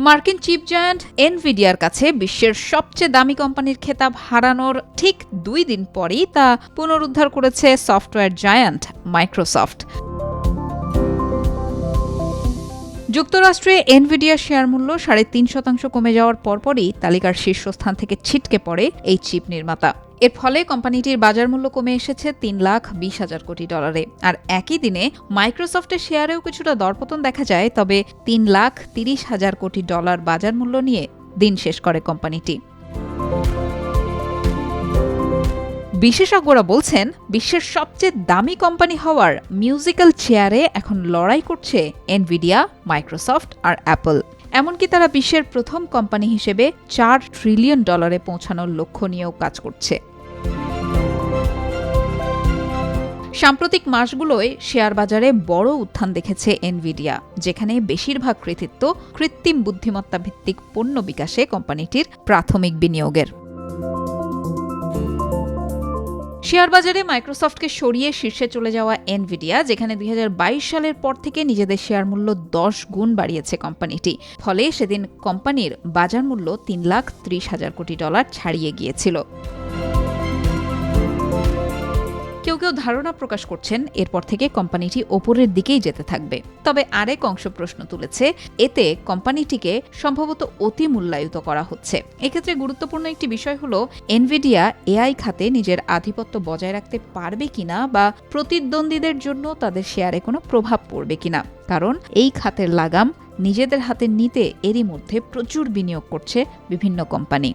মার্কিন chip giant এনভিডিয়ার কাছে বিশ্বের সবচেয়ে দামি কোম্পানির খেতাব হারানোর ঠিক 2 দিন পরই তা পুনরুদ্ধার করেছে সফটওয়্যার জায়ান্ট মাইক্রোসফট। যুক্তরাষ্ট্রে এনভিডিয়ার শেয়ার মূল্য 3.5% কমে যাওয়ার পরপরই তালিকার শীর্ষস্থান থেকে ছিটকে পড়ে এই চিপ নির্মাতা। এর ফলে কোম্পানিটির বাজার মূল্য কমে এসেছে $3,20,000 কোটি। আর একই দিনে মাইক্রোসফটের শেয়ারেও কিছুটা দরপতন দেখা যায়, তবে $3,30,000 কোটি বাজার মূল্য নিয়ে দিন শেষ করে কোম্পানিটি। বিশেষজ্ঞরা বলছেন, বিশ্বের সবচেয়ে দামি কোম্পানি হওয়ার মিউজিক্যাল চেয়ারে এখন লড়াই করছে এনভিডিয়া, মাইক্রোসফট আর অ্যাপল। এমনকি তারা বিশ্বের প্রথম কোম্পানি হিসেবে $4 ট্রিলিয়ন পৌঁছানোর লক্ষ্য নিয়েও কাজ করছে। সাম্প্রতিক মাসগুলোয় শেয়ার বাজারে বড় উত্থান দেখেছে এনভিডিয়া, যেখানে বেশিরভাগ কৃতিত্ব কৃত্রিম বুদ্ধিমত্তা ভিত্তিক পণ্য বিকাশে কোম্পানিটির প্রাথমিক বিনিয়োগের। শেয়ার বাজারে মাইক্রোসফটকে সরিয়ে শীর্ষে চলে যাওয়া এনভিডিয়া, যেখানে 2022 সালের পর থেকে নিজেদের শেয়ার মূল্য 10 গুণ বাড়িয়েছে কোম্পানিটি, ফলে সেদিন কোম্পানির বাজার মূল্য $3,30,000 কোটি ছাড়িয়ে গিয়েছিল। কেউ কেউ ধারণা প্রকাশ করছেন এরপর থেকে কোম্পানিটি ওপরের দিকেই যেতে থাকবে। তবে আরেক অংশ প্রশ্ন তুলেছে, এতে কোম্পানিটিকে সম্ভবত অতি মূল্যায়িত করা হচ্ছে। এক্ষেত্রে গুরুত্বপূর্ণ একটি বিষয় হলো, এনভিডিয়া এআই খাতে নিজের আধিপত্য বজায় রাখতে পারবে কিনা বা প্রতিদ্বন্দ্বীদের জন্য তাদের শেয়ারে কোনো প্রভাব পড়বে কিনা, কারণ এই খাতের লাগাম নিজেদের হাতে নিতে এরই মধ্যে প্রচুর বিনিয়োগ করছে বিভিন্ন কোম্পানি।